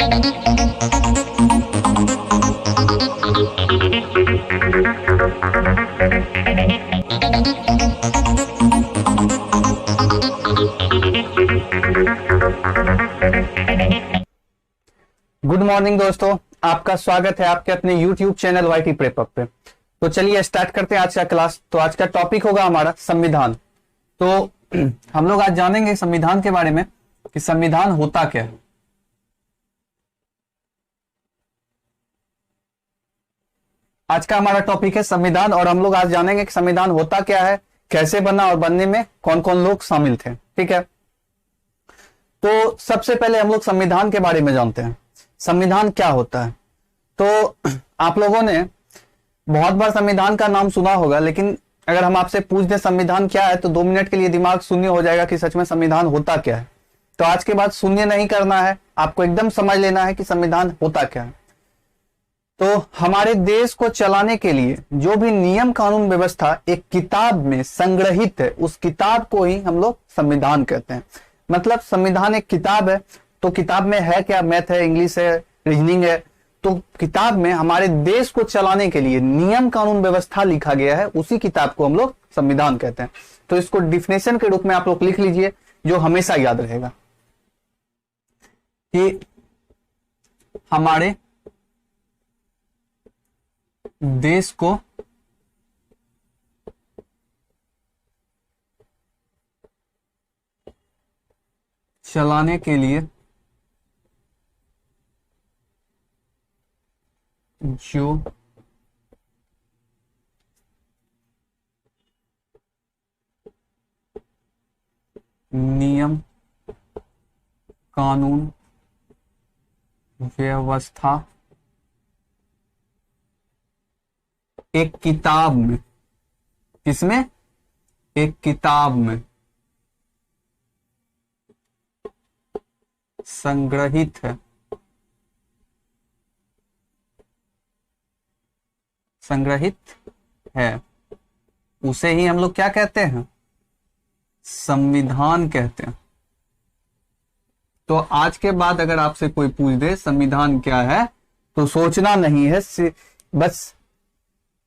Good morning दोस्तों, आपका स्वागत है आपके अपने YouTube चैनल YT प्रेपअप पे। तो चलिए स्टार्ट करते हैं आज का क्लास। तो आज का टॉपिक होगा हमारा संविधान। तो हम लोग आज जानेंगे संविधान के बारे में कि संविधान होता क्या है। आज का हमारा टॉपिक है संविधान और हम लोग आज जानेंगे कि संविधान होता क्या है, कैसे बना और बनने में कौन कौन लोग शामिल थे। ठीक है, तो सबसे पहले हम लोग संविधान के बारे में जानते हैं। संविधान क्या होता है? तो आप लोगों ने बहुत बार संविधान का नाम सुना होगा, लेकिन अगर हम आपसे पूछ दें संविधान क्या है तो 2 मिनट के लिए दिमाग शून्य हो जाएगा कि सच में संविधान होता क्या है। तो आज के बाद शून्य नहीं करना है, आपको एकदम समझ लेना है कि संविधान होता क्या है। तो हमारे देश को चलाने के लिए जो भी नियम कानून व्यवस्था एक किताब में संग्रहित है, उस किताब को ही हम लोग संविधान कहते हैं। मतलब संविधान एक किताब है, तो किताब में है क्या? मैथ है, इंग्लिश है, रीजनिंग है। तो किताब में हमारे देश को चलाने के लिए नियम कानून व्यवस्था लिखा गया है, उसी किताब को हम लोग संविधान कहते हैं। तो इसको डिफिनेशन के रूप में आप लोग लिख लीजिए, जो हमेशा याद रहेगा कि हमारे देश को चलाने के लिए जो नियम कानून व्यवस्था एक किताब में, किसमें? एक किताब में संग्रहित है, संग्रहित है, उसे ही हम लोग क्या कहते हैं? संविधान कहते हैं। तो आज के बाद अगर आपसे कोई पूछ दे संविधान क्या है, तो सोचना नहीं है, बस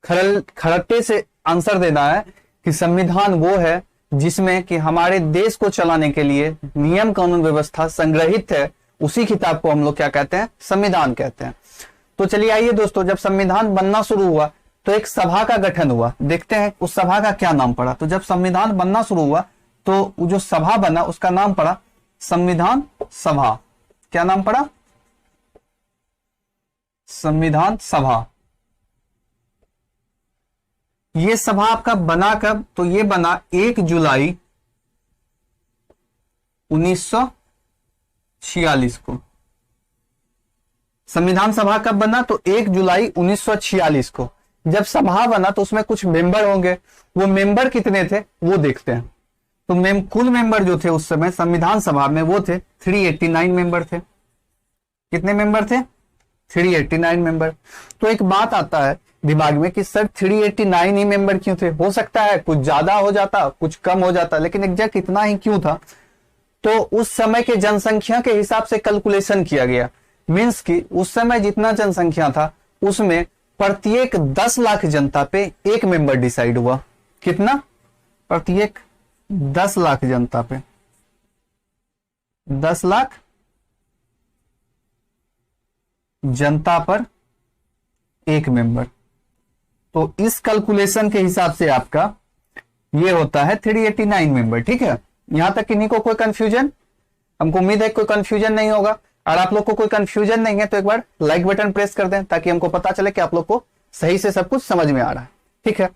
खरट्टे से आंसर देना है कि संविधान वो है जिसमें कि हमारे देश को चलाने के लिए नियम कानून व्यवस्था संग्रहित है, उसी किताब को हम लोग क्या कहते हैं? संविधान कहते हैं। तो चलिए आइए दोस्तों, जब संविधान बनना शुरू हुआ तो एक सभा का गठन हुआ। देखते हैं उस सभा का क्या नाम पड़ा। तो जब संविधान बनना शुरू हुआ तो जो सभा बना उसका नाम पड़ा संविधान सभा। क्या नाम पड़ा? संविधान सभा। ये सभा आपका बना कब? तो ये बना 1 जुलाई 1946 को। संविधान सभा कब बना? तो 1 जुलाई 1946 को। जब सभा बना तो उसमें कुछ मेंबर होंगे, वो मेंबर कितने थे वो देखते हैं। तो कुल मेंबर जो थे उस समय संविधान सभा में वो थे 389 मेंबर थे। कितने मेंबर थे? 389 मेंबर। तो एक बात आता है दिमाग में कि सर 389 ही मेंबर क्यों थे? हो सकता है कुछ ज्यादा हो जाता, कुछ कम हो जाता, लेकिन एग्जैक्ट इतना ही क्यों था? तो उस समय के जनसंख्या के हिसाब से कैलकुलेशन किया गया। मींस कि उस समय जितना जनसंख्या था उसमें प्रत्येक 10 लाख जनता पे एक मेंबर डिसाइड हुआ। कितना? प्रत्येक 10 लाख जनता पे 10 लाख जनता पर एक मेंबर। तो इस कैलकुलेशन के हिसाब से आपका ये होता है 389 मेंबर। ठीक है, यहां तक किन्हीं को कोई कंफ्यूजन? हमको उम्मीद है कोई कंफ्यूजन नहीं होगा। और आप लोग को कोई कंफ्यूजन नहीं है तो एक बार लाइक बटन प्रेस कर दें, ताकि हमको पता चले कि आप लोग को सही से सब कुछ समझ में आ रहा है। ठीक है,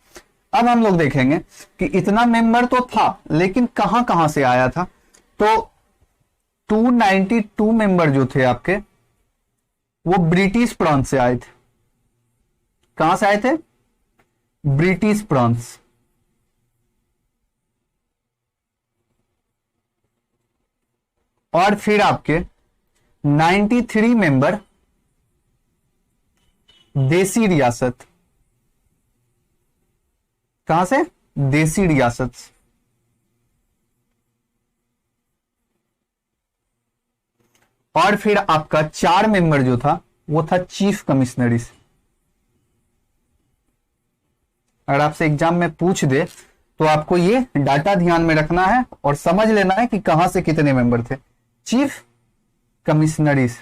अब हम लोग देखेंगे कि इतना मेंबर तो था, लेकिन कहां कहां से आया था। तो 292 मेंबर जो थे आपके, वो ब्रिटिश प्रांत से आए थे। कहां से आए थे? ब्रिटिश प्रांत। और फिर आपके 93 मेंबर देसी रियासत। कहां से? देसी रियासत। और फिर आपका 4 मेंबर जो था वो था चीफ कमिश्नरीज। अगर आपसे एग्जाम में पूछ दे तो आपको ये डाटा ध्यान में रखना है और समझ लेना है कि कहां से कितने मेंबर थे। चीफ कमिश्नरीज,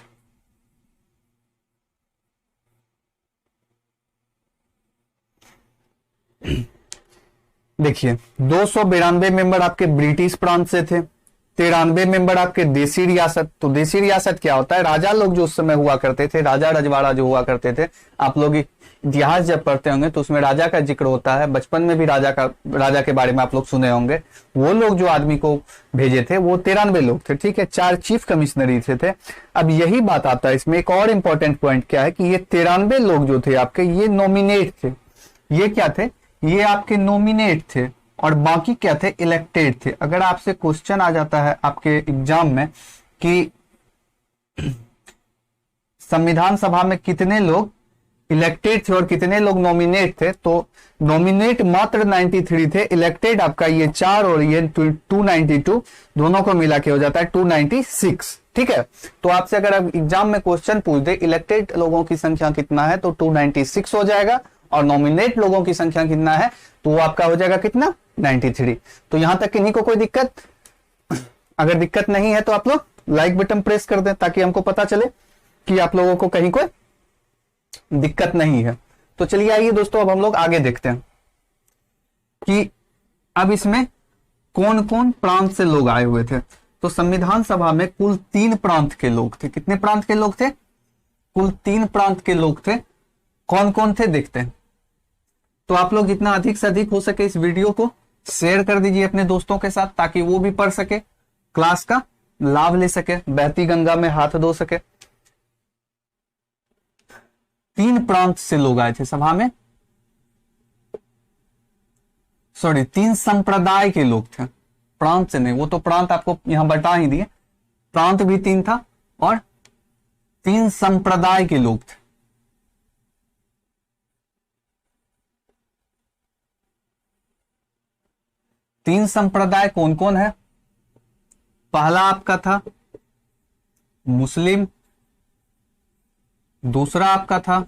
देखिए 292 मेंबर आपके ब्रिटिश प्रांत से थे, 93 मेंबर आपके देसी रियासत। तो देसी रियासत क्या होता है? राजा लोग जो उस समय हुआ करते थे, राजा रजवाड़ा जो हुआ करते थे। आप लोग इतिहास जब पढ़ते होंगे तो उसमें राजा का जिक्र होता है, बचपन में भी राजा के बारे में आप लोग सुने होंगे। वो लोग जो आदमी को भेजे थे वो 93 लोग थे, ठीक है। 4 चीफ कमिश्नरी थे। अब यही बात आता है इसमें, एक और इंपॉर्टेंट पॉइंट क्या है कि ये 93 लोग जो थे आपके, ये नॉमिनेट थे। ये क्या थे? ये आपके नॉमिनेट थे और बाकी क्या थे? इलेक्टेड थे। अगर आपसे क्वेश्चन आ जाता है आपके एग्जाम में कि संविधान सभा में कितने लोग इलेक्टेड थे और कितने लोग नॉमिनेट थे, तो नॉमिनेट मात्र 93 थे, इलेक्टेड आपका ये 4 और ये 292, दोनों को मिला के हो जाता है 296, ठीक है। तो आपसे अगर आप एग्जाम में क्वेश्चन पूछ दे इलेक्टेड लोगों की संख्या कितना है तो 296 हो जाएगा, और नॉमिनेट लोगों की संख्या कितना है तो वो आपका हो जाएगा कितना? 93। तो यहां तक किन्हीं को कोई दिक्कत? अगर दिक्कत नहीं है तो आप लोग लाइक बटन प्रेस कर दें ताकि हमको पता चले कि आप लोगों को कहीं कोई दिक्कत नहीं है। तो चलिए आइए दोस्तों, अब हम लोग आगे देखते हैं कि अब इसमें कौन कौन प्रांत से लोग आए हुए थे। तो संविधान सभा में कुल 3 प्रांत के लोग थे। कितने प्रांत के लोग थे? कुल 3 प्रांत के लोग थे। कौन कौन थे देखते हैं। तो आप लोग जितना अधिक से अधिक हो सके इस वीडियो को शेयर कर दीजिए अपने दोस्तों के साथ, ताकि वो भी पढ़ सके, क्लास का लाभ ले सके, बहती गंगा में हाथ धो सके। 3 प्रांत से लोग आए थे सभा में, सॉरी 3 संप्रदाय के लोग थे, प्रांत से नहीं। वो तो प्रांत आपको यहां बता ही दिए, प्रांत भी 3 था और 3 संप्रदाय के लोग थे। तीन संप्रदाय कौन कौन है? पहला आपका था मुस्लिम, दूसरा आपका था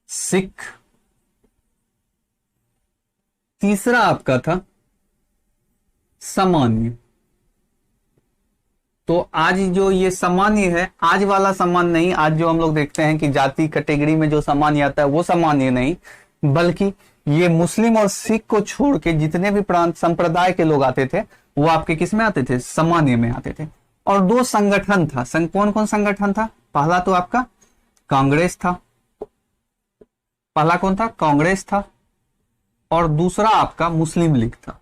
सिख, तीसरा आपका था सामान्य। तो आज जो ये सामान्य है, आज वाला सामान्य नहीं, आज जो हम लोग देखते हैं कि जाति कैटेगरी में जो सामान्य आता है वो सामान्य नहीं, बल्कि ये मुस्लिम और सिख को छोड़ के जितने भी प्रांत संप्रदाय के लोग आते थे वो आपके किस में आते थे? सामान्य में आते थे। और 2 संगठन था। कौन कौन संगठन था? पहला तो आपका कांग्रेस था, पहला कौन था? कांग्रेस था, और दूसरा आपका मुस्लिम लीग था।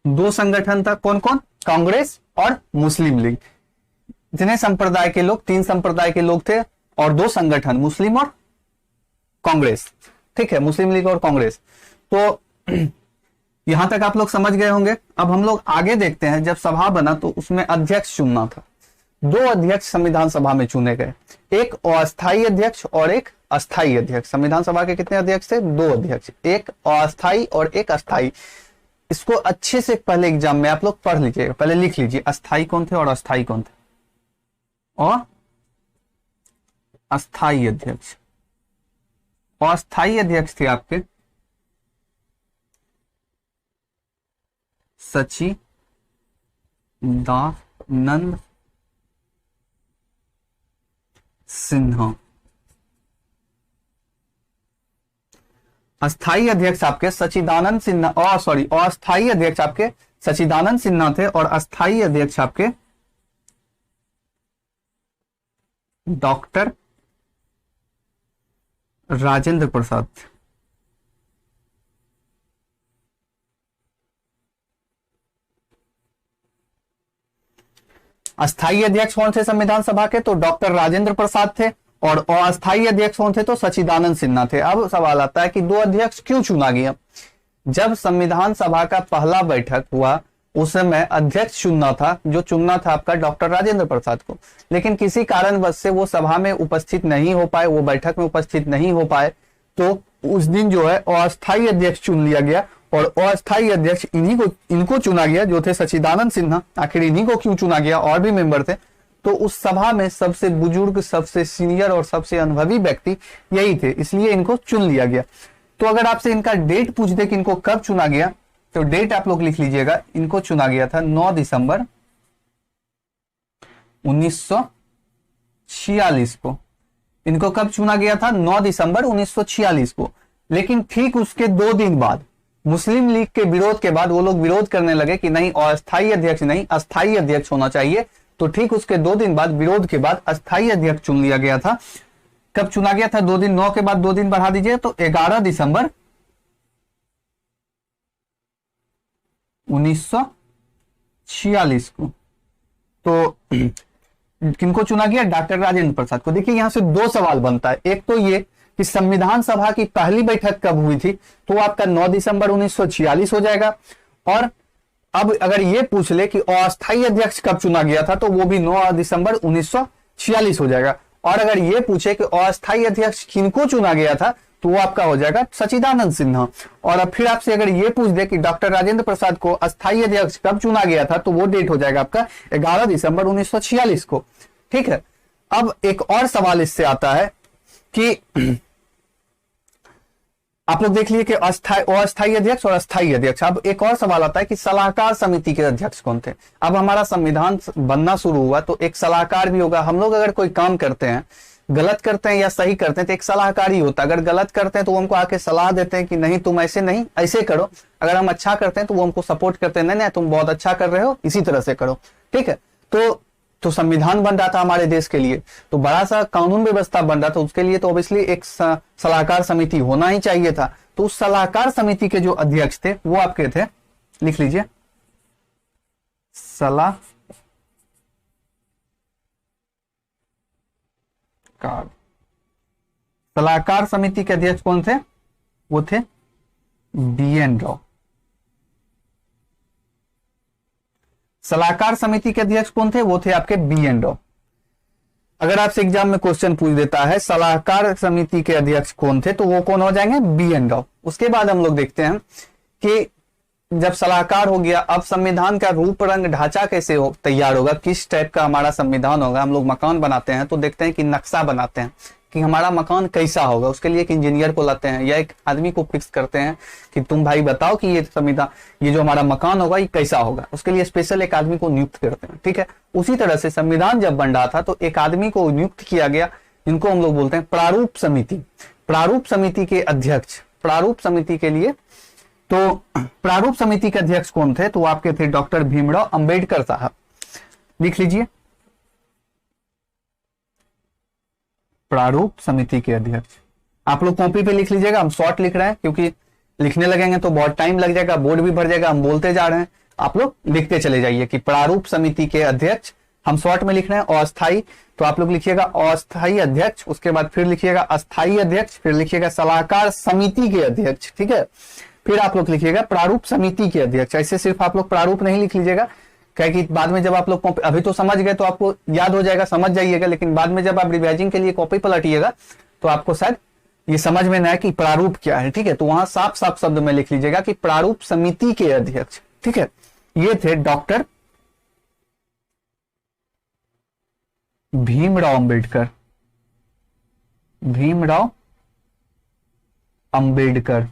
2 संगठन था। कौन कौन? कांग्रेस और मुस्लिम लीग। जितने संप्रदाय के लोग, 3 संप्रदाय के लोग थे और 2 संगठन, मुस्लिम और कांग्रेस, ठीक है, मुस्लिम लीग और कांग्रेस। तो यहां तक आप लोग समझ गए होंगे। अब हम लोग आगे देखते हैं, जब सभा बना तो उसमें अध्यक्ष चुनना था। 2 अध्यक्ष संविधान सभा में चुने गए, एक अस्थायी अध्यक्ष और एक अस्थायी अध्यक्ष। संविधान सभा के कितने अध्यक्ष थे? 2 अध्यक्ष, एक अस्थायी और एक अस्थायी। इसको अच्छे से पहले एग्जाम में आप लोग पढ़ लीजिएगा, पहले लिख लीजिए अस्थायी कौन थे और अस्थायी कौन थे। और अस्थायी अध्यक्ष, अस्थायी अध्यक्ष थे आपके सच्चिदानंद सिन्हा। अस्थायी अध्यक्ष आपके सच्चिदानंद सिन्हा, अस्थायी अध्यक्ष आपके सच्चिदानंद सिन्हा थे, और अस्थायी अध्यक्ष आपके डॉक्टर राजेंद्र प्रसाद। अस्थायी अध्यक्ष कौन थे संविधान सभा के? तो डॉक्टर राजेंद्र प्रसाद थे, और अस्थायी अध्यक्ष कौन थे? तो सच्चिदानंद सिन्हा थे। अब सवाल आता है कि 2 अध्यक्ष क्यों चुना गया? जब संविधान सभा का पहला बैठक हुआ उस समय अध्यक्ष चुनना था, जो चुनना था आपका डॉक्टर राजेंद्र प्रसाद को, लेकिन किसी कारणवश से वो सभा में उपस्थित नहीं हो पाए, वो बैठक में उपस्थित नहीं हो पाए, तो उस दिन जो है अस्थायी अध्यक्ष चुन लिया गया, और अस्थायी अध्यक्ष इनको चुना गया, जो थे सच्चिदानंद सिन्हा। आखिर इन्हीं को क्यों चुना गया, और भी मेंबर थे। तो उस सभा में सबसे बुजुर्ग, सबसे सीनियर और सबसे अनुभवी व्यक्ति यही थे, इसलिए इनको चुन लिया गया। तो अगर आपसे इनका डेट पूछ दे कि इनको कब चुना गया, तो डेट आप लोग लिख लीजिएगा। इनको चुना गया था 9 दिसंबर 1946 को। इनको कब चुना गया था? 9 दिसंबर 1946 को। लेकिन ठीक उसके 2 दिन बाद मुस्लिम लीग के विरोध के बाद वो लोग विरोध करने लगे कि नहीं, अस्थायी अध्यक्ष नहीं, अस्थायी अध्यक्ष होना चाहिए। तो ठीक उसके 2 दिन बाद, विरोध के बाद, अस्थायी अध्यक्ष चुन लिया गया था। कब चुना गया था? 2 दिन, 9 के बाद 2 दिन बढ़ा दीजिए तो 11 दिसंबर 1946 को। तो किनको चुना गया? डॉक्टर राजेंद्र प्रसाद को। देखिए यहां से 2 सवाल बनता है। एक तो ये कि संविधान सभा की पहली बैठक कब हुई थी, तो आपका 9 दिसंबर 1946 हो जाएगा। और अब अगर ये पूछ ले कि अस्थायी अध्यक्ष कब चुना गया था, तो वो भी 9 दिसंबर 1946 हो जाएगा। और अगर ये पूछे कि अस्थायी अध्यक्ष किनको चुना गया था, तो वो आपका हो जाएगा सच्चिदानंद सिन्हा। और अब फिर आपसे अगर ये पूछ दे कि डॉक्टर राजेंद्र प्रसाद को अस्थायी अध्यक्ष कब चुना गया था, तो वो डेट हो जाएगा आपका 11 दिसंबर 1946 को। ठीक है। अब एक और सवाल इससे आता है कि आप लोग देख लिए कि अस्थायी अध्यक्ष और अस्थायी अध्यक्ष। अब एक और सवाल आता है कि सलाहकार समिति के अध्यक्ष कौन थे। अब हमारा संविधान बनना शुरू हुआ तो एक सलाहकार भी होगा। हम लोग अगर कोई काम करते हैं, गलत करते हैं या सही करते हैं, तो एक सलाहकार ही होता है। अगर गलत करते हैं तो वो हमको आके सलाह देते हैं कि नहीं तुम ऐसे नहीं, ऐसे करो। अगर हम अच्छा करते हैं तो वो हमको सपोर्ट करते हैं, नहीं नहीं तुम बहुत अच्छा कर रहे हो, इसी तरह से करो। ठीक है। तो संविधान बन रहा था हमारे देश के लिए, तो बड़ा सा कानून व्यवस्था बन रहा था, उसके लिए तो ऑब्वियसली एक सलाहकार समिति होना ही चाहिए था। तो उस सलाहकार समिति के जो अध्यक्ष थे वो आपके थे, लिख लीजिए, सलाहकार समिति के अध्यक्ष कौन थे? वो थे BN राव। सलाहकार समिति के अध्यक्ष कौन थे? वो थे आपके BN राव। अगर आपसे एग्जाम में क्वेश्चन पूछ देता है सलाहकार समिति के अध्यक्ष कौन थे, तो वो कौन हो जाएंगे? BN राव। उसके बाद हम लोग देखते हैं कि जब सलाहकार हो गया, अब संविधान का रूप रंग ढांचा कैसे तैयार होगा, किस टाइप का हमारा संविधान होगा। हम लोग मकान बनाते हैं तो देखते हैं कि नक्शा बनाते हैं कि हमारा मकान कैसा होगा। उसके लिए एक इंजीनियर को लाते हैं या एक आदमी को फिक्स करते हैं कि तुम भाई बताओ कि ये संविधान, ये जो हमारा मकान होगा ये कैसा होगा। उसके लिए स्पेशल एक आदमी को नियुक्त करते हैं। ठीक है। उसी तरह से संविधान जब बन रहा था तो एक आदमी को नियुक्त किया गया, जिनको हम लोग बोलते हैं प्रारूप समिति। प्रारूप समिति के अध्यक्ष, प्रारूप समिति के लिए, तो प्रारूप समिति के अध्यक्ष कौन थे? तो आपके थे डॉक्टर भीमराव अंबेडकर साहब। लिख लीजिए, प्रारूप समिति के अध्यक्ष। आप लोग कॉपी पे लिख लीजिएगा, हम शॉर्ट लिख रहे हैं क्योंकि लिखने लगेंगे तो बहुत टाइम लग जाएगा, बोर्ड भी भर जाएगा। हम बोलते जा रहे हैं, आप लोग लिखते चले जाइए कि प्रारूप समिति के अध्यक्ष। हम शॉर्ट में लिख रहे हैं अस्थायी, तो आप लोग लिखिएगा अस्थायी अध्यक्ष। उसके बाद फिर लिखिएगा अस्थायी अध्यक्ष, फिर लिखिएगा सलाहकार समिति के अध्यक्ष। ठीक है। फिर आप लोग लिखिएगा प्रारूप समिति के अध्यक्ष। ऐसे सिर्फ आप लोग प्रारूप नहीं लिख लीजिएगा, क्योंकि बाद में जब आप लोग अभी तो समझ गए तो आपको याद हो जाएगा, समझ जाइएगा, लेकिन बाद में जब आप रिवाइजिंग के लिए कॉपी पलटिएगा तो आपको शायद ये समझ में ना आए कि प्रारूप क्या है। ठीक है। तो वहां साफ साफ शब्द में लिख लीजिएगा कि प्रारूप समिति के अध्यक्ष। ठीक है। ये थे डॉक्टर भीमराव अंबेडकर। भीमराव अंबेडकर।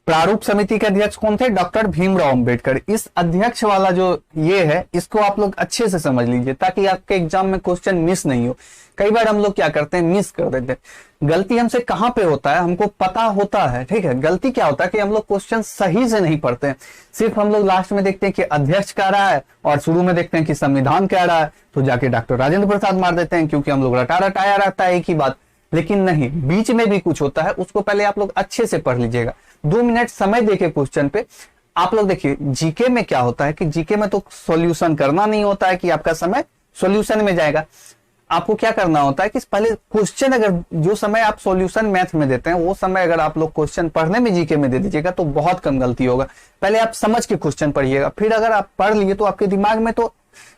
प्रारूप समिति के अध्यक्ष कौन थे? डॉक्टर भीमराव अंबेडकर। इस अध्यक्ष वाला जो ये है, इसको आप लोग अच्छे से समझ लीजिए ताकि आपके एग्जाम में क्वेश्चन मिस नहीं हो। कई बार हम लोग क्या करते हैं, मिस कर देते हैं। गलती हमसे कहां पे होता है, हमको पता होता है। ठीक है। गलती क्या होता है कि हम लोग क्वेश्चन सही से नहीं पढ़ते हैं। सिर्फ हम लोग लास्ट में देखते हैं कि अध्यक्ष कह रहा है और शुरू में देखते हैं कि संविधान कह रहा है, तो जाके डॉक्टर राजेंद्र प्रसाद मार देते हैं, क्योंकि हम लोग रटा रटाया रहता है एक ही बात। लेकिन नहीं, बीच में भी कुछ होता है, उसको पहले आप लोग अच्छे से पढ़ लीजिएगा। 2 मिनट समय देके क्वेश्चन पे आप लोग देखिए। जीके में क्या होता है कि जीके में तो सॉल्यूशन करना नहीं होता है कि आपका समय सॉल्यूशन में जाएगा। आपको क्या करना होता है कि पहले क्वेश्चन, अगर जो समय आप सॉल्यूशन मैथ में देते हैं वो समय अगर आप लोग क्वेश्चन पढ़ने में जीके में दे दीजिएगा तो बहुत कम गलती होगा। पहले आप समझ के क्वेश्चन पढ़िएगा, फिर अगर आप पढ़ लिए तो आपके दिमाग में तो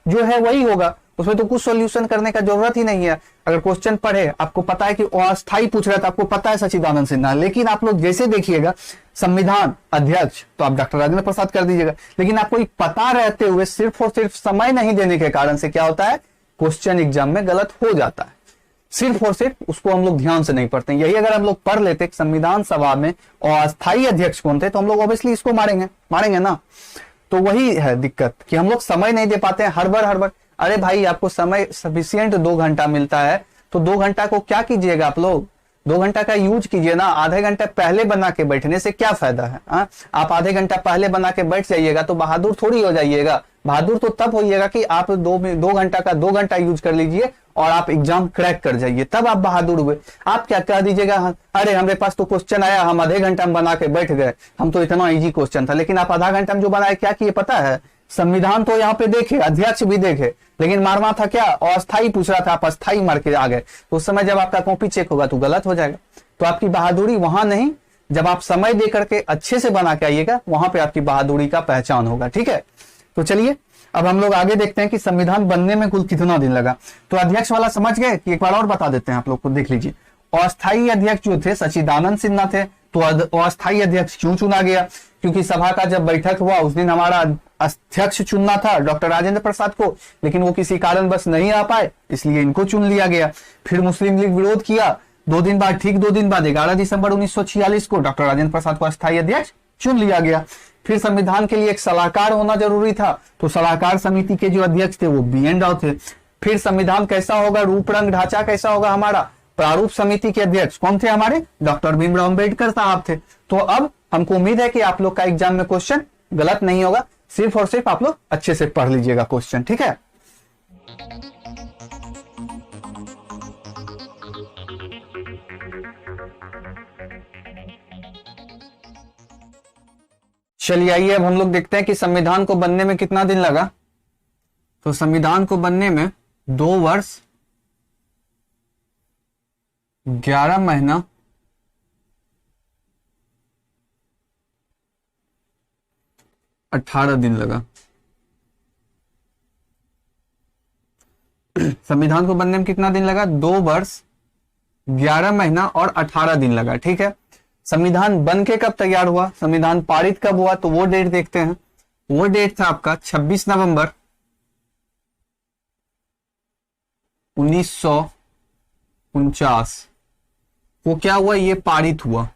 जो है वही होगा, उसमें तो कुछ सॉल्यूशन करने का जरूरत ही नहीं है। अगर क्वेश्चन पढ़े, आपको पता है कि अस्थाई पूछ रहा था, आपको पता है सच्चिदानंद सिन्हा, लेकिन आप लोग जैसे देखिएगा संविधान अध्यक्ष तो आप डॉक्टर राजेंद्र प्रसाद कर दीजिएगा, लेकिन आपको पता रहते हुए सिर्फ और सिर्फ समय नहीं देने के कारण से क्या होता है, क्वेश्चन एग्जाम में गलत हो जाता है। सिर्फ और सिर्फ उसको हम लोग ध्यान से नहीं पढ़ते। यही अगर हम लोग पढ़ लेते संविधान सभा में अस्थाई अध्यक्ष कौन थे, तो हम लोग ऑब्वियसली इसको मारेंगे ना। तो वही है दिक्कत कि हम लोग समय नहीं दे पाते हैं, हड़बड़। अरे भाई, आपको समय सफिशियंट 2 घंटा मिलता है, तो 2 घंटा को क्या कीजिएगा आप लोग, 2 घंटा का यूज कीजिए ना। आधे घंटे पहले बना के बैठने से क्या फायदा है? आप आधे घंटा पहले बना के बैठ जाइएगा तो बहादुर थोड़ी हो जाइएगा। बहादुर तो तब होइएगा कि आप 2 घंटा का 2 घंटा यूज कर लीजिए और आप एग्जाम क्रैक कर जाइए, तब आप बहादुर हुए। आप क्या कह दीजिएगा, अरे हमारे पास तो क्वेश्चन आया, हम आधे घंटा में बना के बैठ गए, हम तो इतना इजी क्वेश्चन था। लेकिन आप आधा घंटा में जो बनाए क्या किए पता है? संविधान तो यहाँ पे देखे, अध्यक्ष भी देखे, लेकिन मारना था क्या, अस्थाई पूछ रहा था, आप अस्थाई मार के आ गए। तो उस समय जब आपका कॉपी चेक होगा तो गलत हो जाएगा। तो आपकी बहादुरी वहां नहीं, जब आप समय दे करके अच्छे से बना के आइएगा, वहां पे आपकी बहादुरी का पहचान होगा। ठीक है, तो चलिए अब हम लोग आगे देखते हैं कि संविधान बनने में कुल कितना दिन लगा। तो अध्यक्ष वाला समझ गए कि एक बार और बता देते हैं, आप लोग को देख लीजिए। अस्थाई अध्यक्ष जो थे सच्चिदानंद सिन्हा थे। तो अस्थाई अध्यक्ष क्यों चुना गया? क्योंकि सभा का जब बैठक हुआ उस दिन हमारा अध्यक्ष चुनना था डॉक्टर राजेंद्र प्रसाद को, लेकिन वो किसी कारणवश नहीं आ पाए, इसलिए इनको चुन लिया गया। फिर मुस्लिम लीग विरोध किया, 2 दिन बाद, ठीक 2 दिन बाद 11 दिसंबर 1946 को डॉक्टर राजेंद्र प्रसाद को अस्थाई अध्यक्ष चुन लिया गया। फिर संविधान के लिए एक सलाहकार होना जरूरी था, तो सलाहकार समिति के जो अध्यक्ष थे वो BN राव थे। फिर संविधान कैसा होगा, रूप रंग ढांचा कैसा होगा हमारा, प्रारूप समिति के अध्यक्ष कौन थे हमारे, डॉक्टर भीमराव अम्बेडकर साहब थे। तो अब हमको उम्मीद है कि आप लोग का एग्जाम में क्वेश्चन गलत नहीं होगा, सिर्फ और सिर्फ आप लोग अच्छे से पढ़ लीजिएगा क्वेश्चन। ठीक है, चलिए आइए अब हम लोग देखते हैं कि संविधान को बनने में कितना दिन लगा। तो संविधान को बनने में 2 वर्ष 11 महीना 18 दिन लगा। संविधान को बनने में कितना दिन लगा? 2 वर्ष 11 महीना और 18 दिन लगा। ठीक है, संविधान बन के कब तैयार हुआ, संविधान पारित कब हुआ, तो वो डेट देखते हैं। वो डेट था आपका 26 नवंबर 1949। वो क्या हुआ, ये पारित हुआ।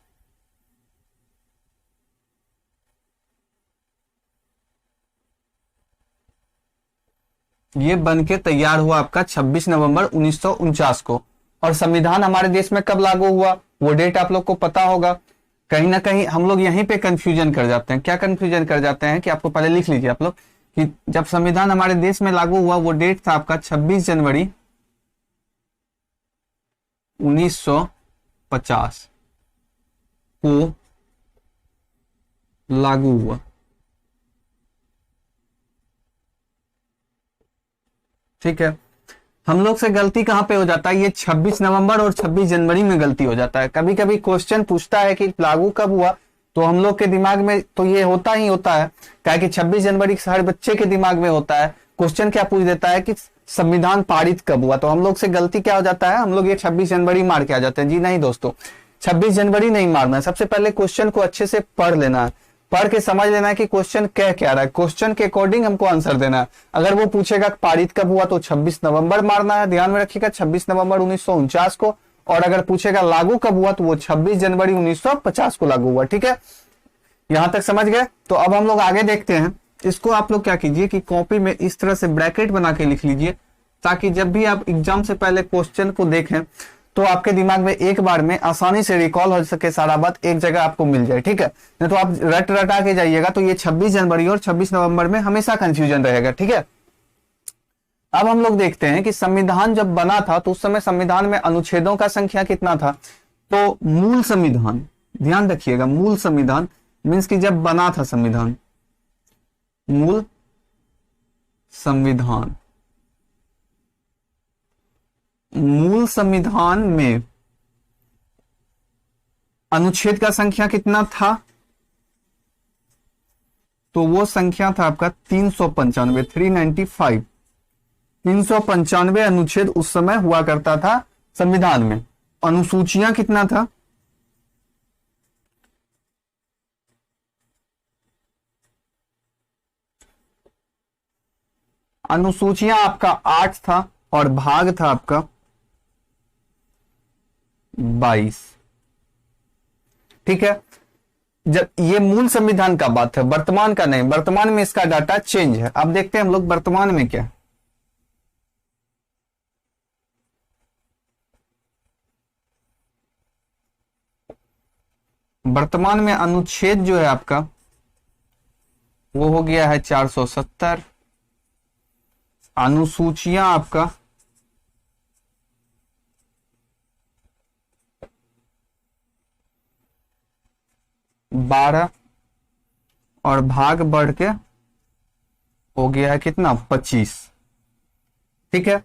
ये बन के तैयार हुआ आपका 26 नवंबर 1949 को। और संविधान हमारे देश में कब लागू हुआ, वो डेट आप लोग को पता होगा। कहीं ना कहीं हम लोग यहीं पे कंफ्यूजन कर जाते हैं। क्या कंफ्यूजन कर जाते हैं कि आपको पहले लिख लीजिए आप लोग कि जब संविधान हमारे देश में लागू हुआ वो डेट था आपका 26 जनवरी 1950 को लागू हुआ। ठीक है, हम लोग से गलती कहां पे हो जाता है, ये 26 नवंबर और 26 जनवरी में गलती हो जाता है। कभी कभी क्वेश्चन पूछता है कि लागू कब हुआ, तो हम लोग के दिमाग में तो ये होता ही होता है, क्या कि 26 जनवरी हर बच्चे के दिमाग में होता है। क्वेश्चन क्या पूछ देता है कि संविधान पारित कब हुआ, तो हम लोग से गलती क्या हो जाता है, हम लोग ये 26 जनवरी मार के आ जाते हैं। जी नहीं दोस्तों, 26 जनवरी नहीं मारना है। सबसे पहले क्वेश्चन को अच्छे से पढ़ लेना है, पढ़ के समझ लेना है कि क्वेश्चन कह क्या रहा है, क्वेश्चन के अकॉर्डिंग हमको आंसर देना है। अगर वो पूछेगा पारित कब हुआ तो 26 नवंबर मारना है, ध्यान में रखिएगा 26 नवंबर 1949 को। और अगर पूछेगा लागू कब हुआ तो वो 26 जनवरी 1950 को लागू हुआ। ठीक है, यहां तक समझ गए। तो अब हम लोग आगे देखते हैं। इसको आप लोग क्या कीजिए कि कॉपी में इस तरह से ब्रैकेट बना के लिख लीजिए, ताकि जब भी आप एग्जाम से पहले क्वेश्चन को देखें तो आपके दिमाग में एक बार में आसानी से रिकॉल हो सके, सारा बात एक जगह आपको मिल जाए। ठीक है, नहीं तो आप रटा के जाइएगा तो ये 26 जनवरी और 26 नवंबर में हमेशा कंफ्यूजन रहेगा। ठीक है, अब हम लोग देखते हैं कि संविधान जब बना था तो उस समय संविधान में अनुच्छेदों का संख्या कितना था। तो मूल संविधान, ध्यान रखिएगा, मूल संविधान मीन्स कि जब बना था संविधान, मूल संविधान, मूल संविधान में अनुच्छेद का संख्या कितना था, तो वो संख्या था आपका 395, 395। 395 अनुच्छेद उस समय हुआ करता था संविधान में। अनुसूचियां कितना था? अनुसूचियां आपका 8 था और भाग था आपका 22। ठीक है, जब ये मूल संविधान का बात है, वर्तमान का नहीं। वर्तमान में इसका डाटा चेंज है। अब देखते हैं हम लोग वर्तमान में क्या है। वर्तमान में अनुच्छेद जो है आपका वो हो गया है 470। अनुसूचियां आपका 12 और भाग बढ़ के हो गया है कितना? 25। ठीक है,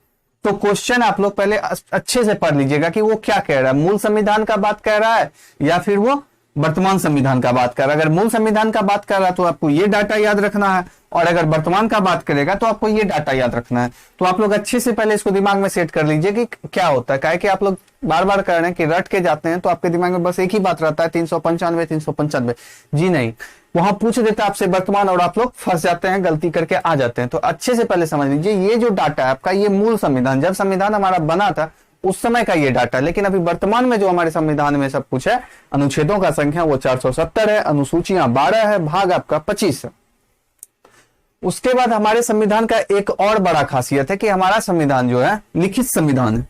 तो क्वेश्चन आप लोग पहले अच्छे से पढ़ लीजिएगा कि वो क्या कह रहा है। मूल संविधान का बात कह रहा है या फिर वो वर्तमान संविधान का बात कर रहा है। अगर मूल संविधान का बात कर रहा है तो आपको ये डाटा याद रखना है, और अगर वर्तमान का बात करेगा तो आपको ये डाटा याद रखना है। तो आप लोग अच्छे से पहले इसको दिमाग में सेट कर लीजिए कि क्या होता है। काहे कि आप लोग बार बार कर रहे हैं कि रट के जाते हैं तो आपके दिमाग में बस एक ही बात रहता है 395 395। जी नहीं, वहां पूछ देता है आपसे वर्तमान और आप लोग फंस जाते हैं, गलती करके आ जाते हैं। तो अच्छे से पहले समझ लीजिए ये जो डाटा है आपका, ये मूल संविधान, जब संविधान हमारा बना था उस समय का ये डाटा। लेकिन अभी वर्तमान में जो हमारे संविधान में सब कुछ है, अनुच्छेदों का संख्या वो 470 है, अनुसूचियां 12 है, भाग आपका 25 है। उसके बाद हमारे संविधान का एक और बड़ा खासियत है कि हमारा संविधान जो है लिखित संविधान है।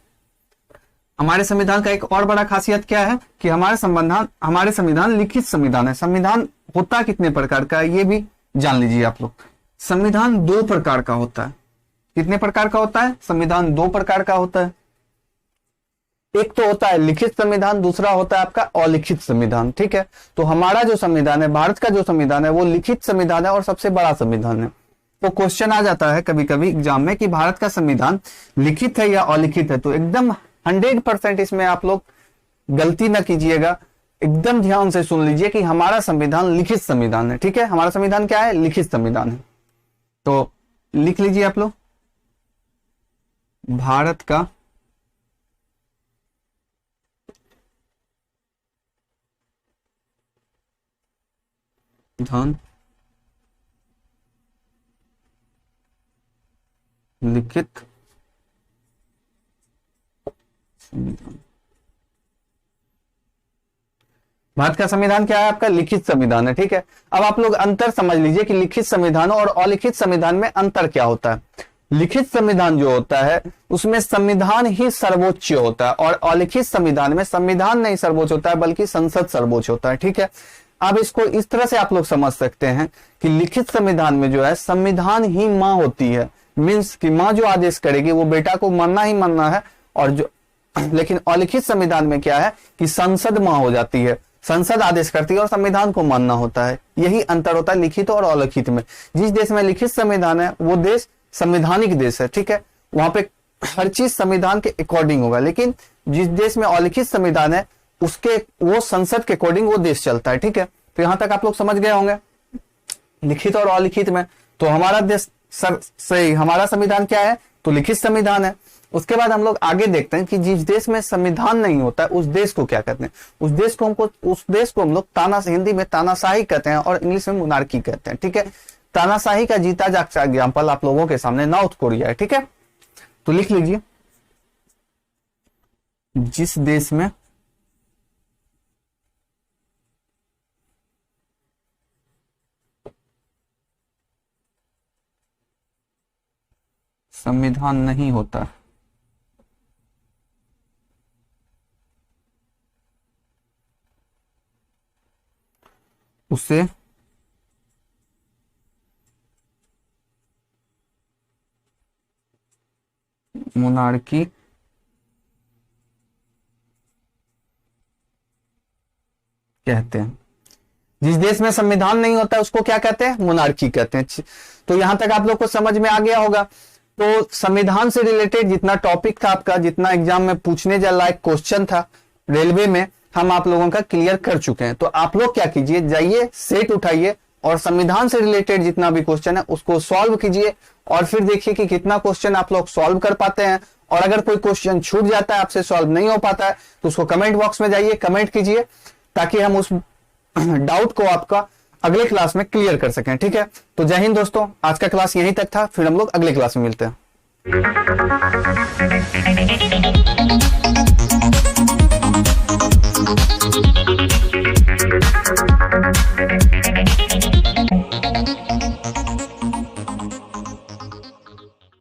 हमारे संविधान का एक और बड़ा खासियत क्या है कि हमारे संविधान लिखित संविधान है। संविधान होता कितने प्रकार का है ये भी जान लीजिए आप लोग। संविधान 2 प्रकार का होता है। कितने प्रकार का होता है? संविधान 2 प्रकार का होता है। एक तो होता है लिखित संविधान, दूसरा होता है आपका अलिखित संविधान। ठीक है, तो हमारा जो संविधान है, भारत का जो संविधान है वो लिखित संविधान है और सबसे बड़ा संविधान है। तो क्वेश्चन आ जाता है कभी कभी एग्जाम में कि भारत का संविधान लिखित है या अलिखित है। तो एकदम 100% इसमें आप लोग गलती ना कीजिएगा, एकदम ध्यान से सुन लीजिए कि हमारा संविधान लिखित संविधान है। ठीक है, हमारा संविधान क्या है? लिखित संविधान है। तो लिख लीजिए आप लोग, भारत का संविधान लिखित संविधान। भारत का संविधान क्या है? आपका लिखित संविधान है। ठीक है, अब आप लोग अंतर समझ लीजिए कि लिखित संविधान और अलिखित संविधान में अंतर क्या होता है। लिखित संविधान जो होता है उसमें संविधान ही सर्वोच्च होता है, और अलिखित संविधान में संविधान नहीं सर्वोच्च होता है बल्कि संसद सर्वोच्च होता है। ठीक है, अब इसको इस तरह से आप लोग समझ सकते हैं कि लिखित संविधान में जो है संविधान ही मां होती है। मीन्स कि मां जो आदेश करेगी वो बेटा को मानना ही मानना है। और जो लेकिन अलिखित संविधान में क्या है कि संसद मां हो जाती है, संसद आदेश करती है और संविधान को मानना होता है। यही अंतर होता है लिखित और अलिखित में। जिस देश में लिखित संविधान है वो देश संवैधानिक देश है। ठीक है, वहां पे हर चीज संविधान के अकॉर्डिंग होगा। लेकिन जिस देश में अलिखित संविधान है उसके वो संसद के अकॉर्डिंग वो देश चलता है। ठीक है, तो यहां तक आप लोग समझ गए होंगे लिखित और अलिखित में। तो हमारा देश सही, हमारा संविधान क्या है? तो लिखित संविधान है। उसके बाद हम लोग आगे देखते हैं कि जिस देश में संविधान नहीं होता है उस देश को क्या कहते हैं। उस देश को हम लोग हिंदी में तानाशाही कहते हैं और इंग्लिश में मोनार्की कहते हैं। ठीक है, तानाशाही का जीता जागता एग्जाम्पल आप लोगों के सामने नॉर्थ कोरिया है। ठीक है, तो लिख लीजिए, जिस देश में संविधान नहीं होता उसे मोनार्की कहते हैं। जिस देश में संविधान नहीं होता उसको क्या कहते हैं? मोनार्की कहते हैं। तो यहां तक आप लोग को समझ में आ गया होगा। तो संविधान से रिलेटेड जितना टॉपिक था आपका, जितना एग्जाम में पूछने जा लायक क्वेश्चन था रेलवे में, हम आप लोगों का क्लियर कर चुके हैं। तो आप लोग क्या कीजिए, जाइए सेट उठाइए और संविधान से रिलेटेड जितना भी क्वेश्चन है उसको सॉल्व कीजिए और फिर देखिए कि कितना क्वेश्चन आप लोग सॉल्व कर पाते हैं। और अगर कोई क्वेश्चन छूट जाता है, आपसे सॉल्व नहीं हो पाता है, तो उसको कमेंट बॉक्स में जाइए, कमेंट कीजिए, ताकि हम उस डाउट को आपका अगले क्लास में क्लियर कर सकें। ठीक है, तो जय हिंद दोस्तों, आज का क्लास यहीं तक था, फिर हम लोग अगले क्लास में मिलते हैं।